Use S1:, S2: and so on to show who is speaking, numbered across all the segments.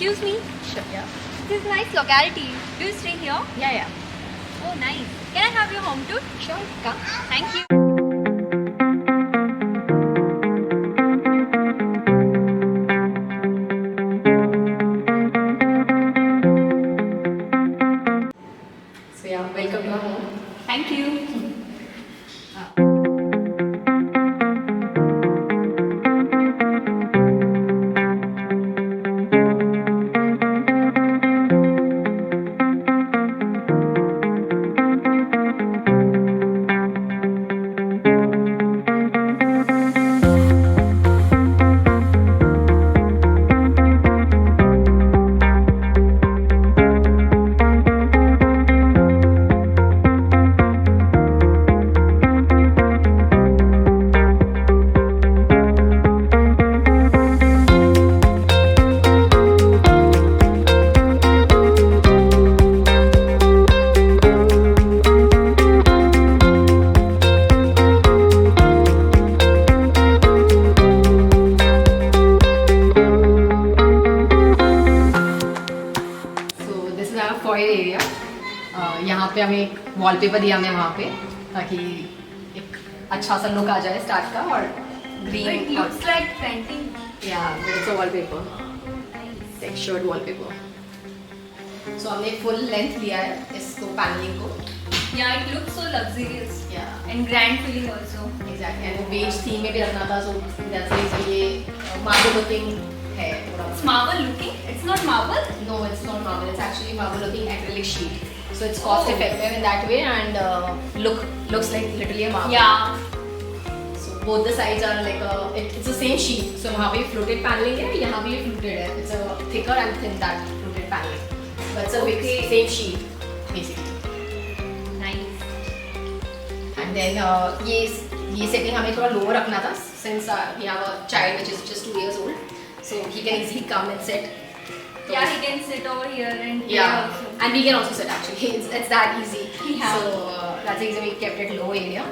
S1: Excuse me.
S2: Sure, yeah.
S1: This is nice locality. Do you stay here?
S2: Yeah.
S1: Oh, nice. Can I have your home tour?
S2: Sure, come.
S1: Thank you.
S2: So yeah, welcome to our home.
S1: Thank you.
S2: So this is our foyer area. यहाँ पे हमें एक wallpaper दिया हमने वहाँ पे ताकि एक अच्छा सा लुक आ जाए स्टार्ट का और
S1: It
S2: green
S1: looks like painting.
S2: It's a wallpaper textured wallpaper. So हमने फुल लेंथ लिया है इसको पैनलिंग को.
S1: Yeah, it looks so luxurious
S2: Yeah.
S1: and grand feeling also.
S2: Exactly and वो बेज थीम में भी रखना था. सो दैट्स रीजन ये मार्बल लुकिंग है पूरा.
S1: It's marble looking. It's not marble.
S2: No, it's not marble. It's actually marble looking acrylic sheet. So it's cost
S1: Oh.
S2: effective in that way and looks like literally a marble.
S1: Yeah.
S2: So both the sides are like it's the same sheet. So यहाँ पे fluted paneling है, यहाँ भी fluted है. It's a thicker and thin that fluted paneling. But it's a big
S1: Okay.
S2: same sheet basically.
S1: Nice.
S2: And then ये setting हमें थोड़ा lower रखना था since we have a child which is just 2 years old. So he can easily come and sit. So
S1: Yeah, he can sit over here and play
S2: Yeah,
S1: also.
S2: and we can also sit actually. It's that easy.
S1: Yeah.
S2: So that's the reason we kept it low area.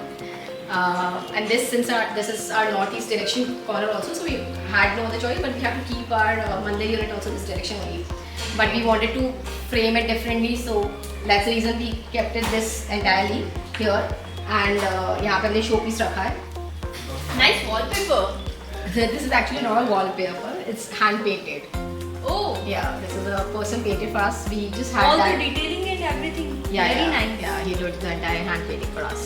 S2: And since this is our northeast direction corner also, so we had no other choice, but we have to keep our mandir unit also this direction only. But we wanted to frame it differently, so that's the reason we kept it this entirely here. And यहाँ पे हमने show piece रखा है.
S1: Nice wallpaper.
S2: This is actually not a wallpaper; it's hand painted.
S1: Oh.
S2: Yeah, this is a person painted for us. We just had
S1: All
S2: that.
S1: the detailing and everything.
S2: Yeah,
S1: Very
S2: yeah,
S1: nice.
S2: Yeah, he did the entire hand painting for us.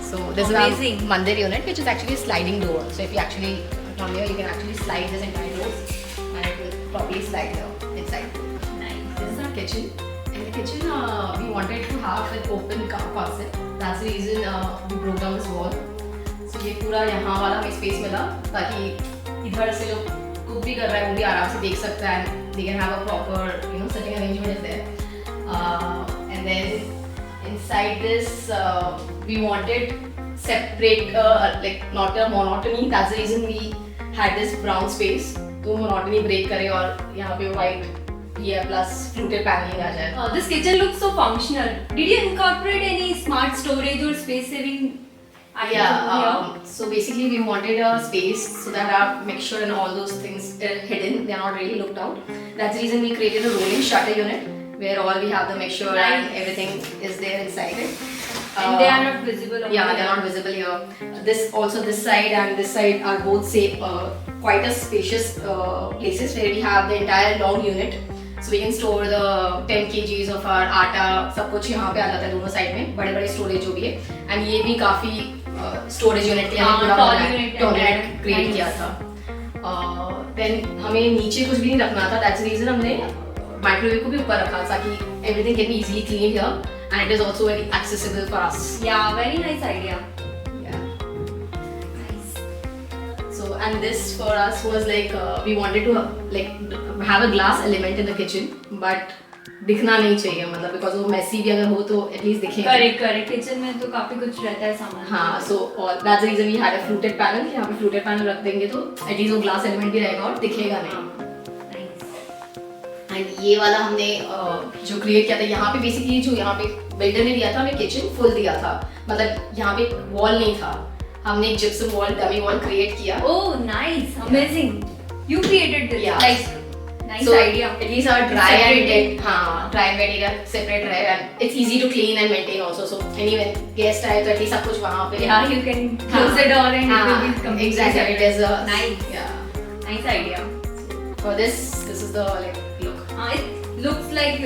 S2: So this
S1: Amazing.
S2: is our mandir unit, which is actually a sliding door. So if you actually come here, you can actually slide this entire door, and it will properly slide here inside.
S1: Nice.
S2: This is our kitchen. In the kitchen, we wanted to have an open concept. That's the reason we broke down this wall. So ये पूरा यहाँ वाला हमें space मिला ताकि इधर से जो कुक भी कर रहा है वो भी आराम से देख सकता है. They can have a proper, sitting arrangement is there. And then inside this, we wanted separate, like not a monotony. That's the reason we had this brown space. तो monotony break करे और यहाँ पे white ये plus fluted paneling आ जाए.
S1: This kitchen looks so functional. Did you incorporate any smart storage or space saving items over here?
S2: So basically we wanted a space so that our mixture and all those things are hidden. They are not really looked out. That's the reason we created a rolling shutter unit where all we have the mixture and
S1: Nice.
S2: everything is there inside it.
S1: And they are not visible over
S2: Yeah,
S1: here.
S2: they're not visible here. This side and this side are both quite a spacious places where we have the entire long unit. So we can store the 10 kgs of our आटा सब कुछ यहाँ पे आ जाता है दोनों side में बड़े बड़े स्टोरेज जो भी है. एंड ये भी काफी स्टोरेज यूनिट के लिए
S1: tall unit
S2: क्रिएट
S1: nice.
S2: किया था. देन हमें नीचे कुछ भी नहीं रखना था. दैट्स रीजन हमने माइक्रोवेव को भी ऊपर रखा ताकि everything can be easily clean here and it is also very accessible for us.
S1: Yeah, very nice idea.
S2: Yeah.
S1: Nice.
S2: So and this for us was like we wanted to have a glass element in the kitchen, but दिखना नहीं चाहिए मतलब because वो messy भी अगर हो तो at least दिखेगा.
S1: Correct. Kitchen में तो काफी कुछ रहता है सामान.
S2: हाँ, so that's the reason we had a fluted panel. यहाँ पे fluted panel रख देंगे तो at least वो glass element भी रहेगा और दिखेगा नहीं. एंड ये वाला हमने जो क्रिएट किया था यहाँ पे बेसिकली जो यहाँ पे बिल्डर ने दिया था हमें किचन फुल दिया था मतलब यहाँ पे वॉल नहीं था. हमने एक gypsum wall dummy wall create किया.
S1: Oh, nice, amazing. You created this.
S2: Yeah.
S1: Like Nice
S2: so
S1: idea.
S2: at least our dry and
S1: Separated.
S2: wet, dry and wet area separate रहे and it's easy to clean and maintain also. So anyway, guest आए तो at least सब कुछ वहाँ पे.
S1: Yeah, you can close the door and it will be completely
S2: exactly.
S1: separate.
S2: It is a
S1: Nice.
S2: Yeah.
S1: Nice idea.
S2: For this is the like look.
S1: It looks like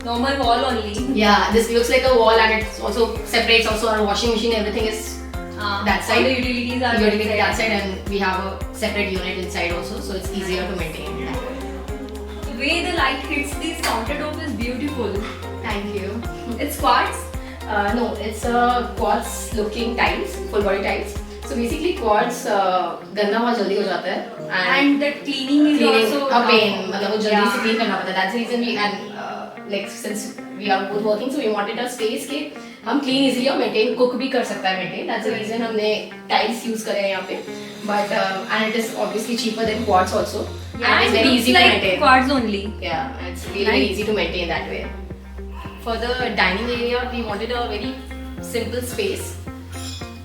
S1: normal wall only.
S2: Yeah, this looks like a wall and it also separates also our washing machine. Everything is that side.
S1: All the utilities are
S2: utility
S1: inside.
S2: that side and we have a separate unit inside also, so it's easier to maintain.
S1: The way the light hits this countertop is beautiful.
S2: Thank you.
S1: It's quartz.
S2: No, it's a quartz looking tiles, full body tiles. So basically quartz गंदा बहुत जल्दी हो जाता है
S1: And the cleaning is also
S2: a pain. मतलब वो जल्दी से
S1: Yeah.
S2: clean करना पड़ता है. That's the reason we and like since we are both working, so we wanted a space के हम clean easily और maintain cook भी कर सकता है maintain. That's the reason हमने tiles use करे हैं यहाँ पे. But and it is obviously cheaper than quartz also.
S1: Yeah,
S2: and it's
S1: it
S2: very
S1: looks
S2: easy to
S1: like
S2: maintain.
S1: quartz only.
S2: Yeah, it's really
S1: Nice.
S2: easy to maintain that way. For the dining area, we wanted a very simple space.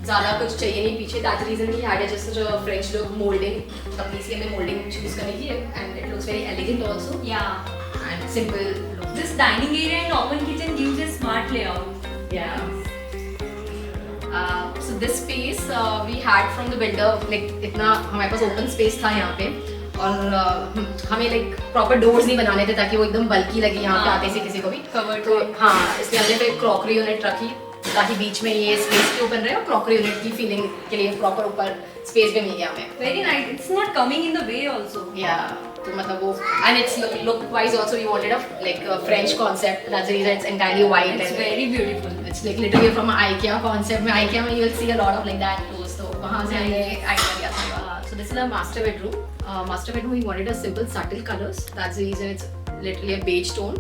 S2: ज़्यादा कुछ चाहिए नहीं पीछे. That's the reason we had just such a French look molding. तब इसलिए हमने molding choose करी थी and it looks very elegant also
S1: Yeah.
S2: and simple look.
S1: This dining area and open kitchen gives a smart layout.
S2: Yeah. So this space we had from the builder. Like इतना हमारे पास open space था यहाँ पे और हमें like proper doors नहीं बनाने थे ताकि वो एकदम bulky लगे यहाँ पे
S1: हाँ.
S2: आते से किसी को भी.
S1: Covered.
S2: तो हाँ, इसलिए हमने फिर क्रॉकरी यूनिट रखी ताकि बीच में ये स्पेस भी ओपन रहे और क्रॉकरी यूनिट की फीलिंग के लिए प्रॉपर ऊपर स्पेस भी मिल गया हमें.
S1: Very nice. It's not coming in the way also.
S2: या तो मतलब वो and it's look wise also we wanted a like French concept. That's the reason it's entirely white
S1: It's very beautiful.
S2: It's like literally from IKEA concept. में IKEA में you will see a lot of like that clothes. तो वहां से हमने आइडिया लिया था. So this is a master bedroom. Master bedroom we wanted a simple subtle colours. That's the reason it's literally a beige tone.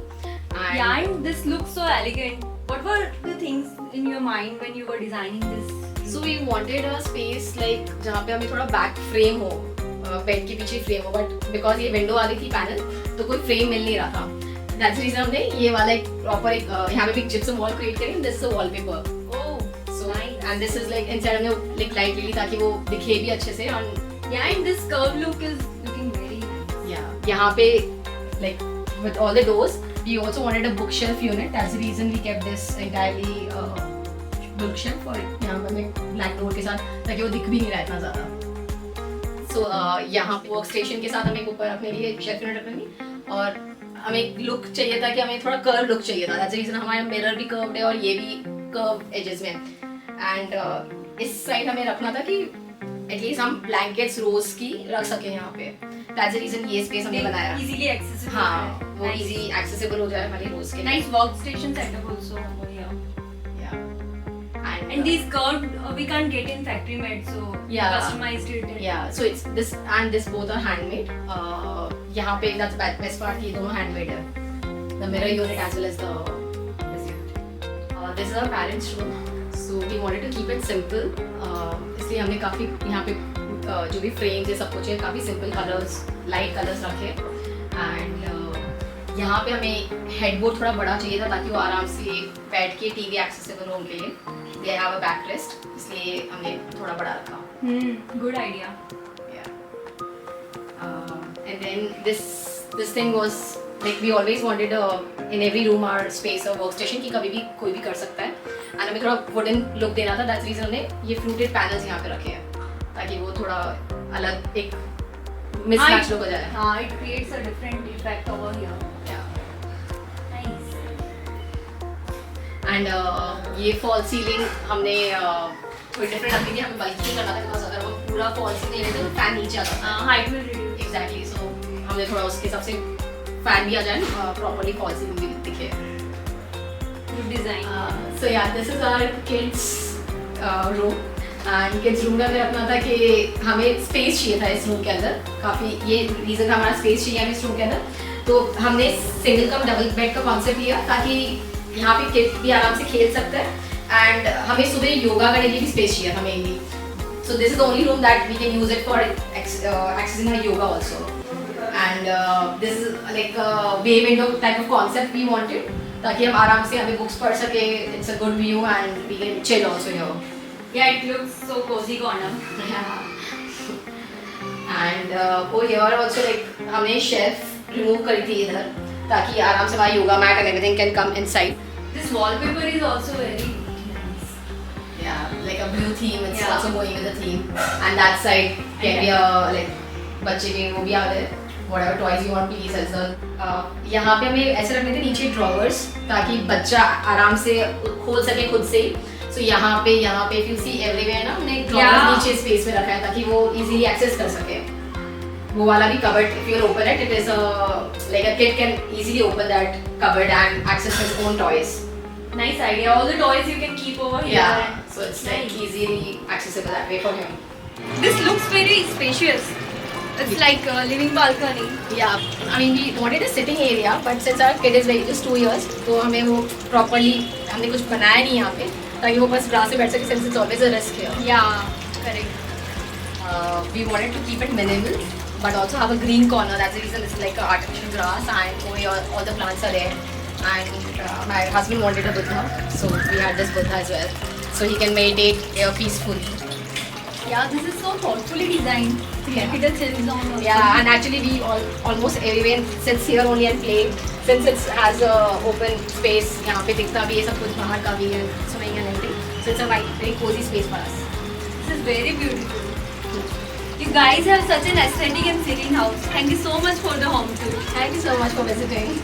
S1: Yeah, and this looks so elegant. What were the things in your mind when you were designing this?
S2: So we wanted a space like जहाँ पे हमें थोड़ा back frame हो, bed के पीछे frame हो, but because ये window वाली थी पैनल तो कोई फ्रेम मिल नहीं रहा था. दैट्स द रीजन हमने ये वाला एक प्रॉपर एक यहाँ पे भी जिप्सम वॉल क्रिएट करी. This is a wallpaper.
S1: Oh,
S2: so
S1: nice.
S2: And this is like inside हमने लाइक लाइट ली ताकि वो दिखे भी अच्छे से. और
S1: Yeah, and this curve look is looking very nice.
S2: यहाँ पे like with all the doors we also wanted a bookshelf unit. That's the reason we kept this entirely bookshelf और यहाँ पे हमें black door के साथ ताकि वो दिख भी नहीं रहा इतना ज़्यादा. So यहाँ पे वर्क स्टेशन के साथ हमें ऊपर रखने के लिए शेल्फ यूनिट रखनी और हमें एक लुक चाहिए था कि हमें थोड़ा कर्व लुक चाहिए था. दैट्स द रीजन हमारा मिरर भी कर्व्ड है और ये भी कर्व एजेस में. एंड इस साइड हमें रखना था कि एटलीस्ट हम ब्लैंकेट्स रोज की रख सके यहाँ पे. दैट्स द रीजन ये स्पेस हमने बनाया.
S1: Easily accessible.
S2: हाँ, वो
S1: Nice.
S2: इजी एक्सेसिबल हो जाए हमारी रोज के.
S1: Nice workstation setup also over here.
S2: Yeah.
S1: And these curved we can't get in factory made, so
S2: Yeah.
S1: customized it.
S2: Yeah, so it's this and this both are handmade. यहाँ पे that's best part ये दोनों handmade है. The mirror unit as well as the this unit. This is our parents' room. So we wanted to keep it simple. इसलिए हमने काफी यहाँ पे जो भी फ्रेम्स है सब कुछ है काफी सिंपल कलर्स, लाइट कलर्स रखे. एंड यहाँ पे हमें हेडबोर्ड थोड़ा बड़ा चाहिए था ताकि वो आराम से बैठ के टीवी एक्सेसिबल हो उनके लिए. They have a backrest, इसलिए हमने थोड़ा बड़ा रखा.
S1: Good idea.
S2: And then this thing was like we always wanted in every room our space or workstation कि कभी भी कोई भी कर सकता है. And हमें थोड़ा wooden look देना था. That's reason हमने ये fluted panels यहाँ पे रखे हैं ताकि वो थोड़ा अलग एक mismatch look हो जाए.
S1: हाँ, it creates a different effect over here.
S2: Yeah.
S1: Nice.
S2: And ये फॉल सीलिंग हमने कोई डिफरेंट रखी थी. हमें बल्कि नहीं करना था बिकॉज अगर वो पूरा फॉल सीलिंग है तो फैन नीचे आता था.
S1: Height will reduce.
S2: एग्जैक्टली. सो हमने थोड़ा उसके हिसाब से फैन भी आ जाए प्रॉपर्ली फॉल सीलिंग भी दिखे.
S1: Good design.
S2: So yeah this is our kids room. And kids room में हमें रखना था कि हमें स्पेस चाहिए था इस रूम के अंदर. काफ़ी ये रीज़न था हमारा स्पेस चाहिए हमें इस रूम के अंदर. तो हमने सिंगल कम डबल बेड का कॉन्सेप्ट लिया ताकि यहाँ पे किड भी आराम से खेल सकता है. एंड हमें सुबह योगा करने के लिए भी स्पेस चाहिए था mainly. So this is the only room that we can use it for exercising our yoga also. And this is like bay window type of concept we wanted ताकि हम आराम से हमें बुक्स पढ़ सके. It's a good view and we can chill also here.
S1: Yeah, it looks so cozy corner.
S2: Yeah. And over here also like हमने shelf remove करी थी इधर, ताकि आराम से वहाँ yoga mat and everything can come inside.
S1: This wallpaper is also very nice.
S2: Yeah, like a blue theme. It's
S1: Yeah.
S2: also going with the theme. And that side can be a like बच्चे के वो भी आ गए. Whatever toys you want, please as well. यहाँ पे हमें ऐसे रखने थे नीचे drawers, ताकि बच्चा आराम से खोल सके खुद से ही. So यहाँ पे if you see everywhere ना हमने drawers
S1: Yeah.
S2: नीचे space में रखा है ताकि वो easily access कर सके. वो वाला भी cupboard, if you open it, it is like a kid can easily open that cupboard and access his own toys.
S1: Nice idea. All the toys you can keep over here.
S2: Yeah, so it's like
S1: Nice.
S2: easily accessible that way for him.
S1: This looks very spacious. It's like a living balcony.
S2: Yeah, I mean we wanted a sitting area, but since our kid is like just 2 years, तो हमें वो properly हमने कुछ बनाया नहीं यहाँ पे, ताकि वो बस ग्रास पे बैठ सके. Since it's always a risk here.
S1: Yeah, correct.
S2: We wanted to keep it minimal, but also have a green corner. That's the reason it's like a artificial grass, and over here all the plants are there. And my husband wanted a Buddha, so we had this Buddha as well, so he can meditate peacefully.
S1: Yeah, this is so thoughtfully designed.
S2: Yeah.
S1: It is chill zone also.
S2: Yeah, and actually we almost everyone sits here only and play, since it has a open space. यहाँ पे दिखता भी है सब कुछ, बाहर का भी है, swimming and everything. So it's a very cozy space for us.
S1: This is very beautiful. You guys have such an aesthetic and serene house. Thank you so much for the home tour.
S2: Thank you so much for visiting.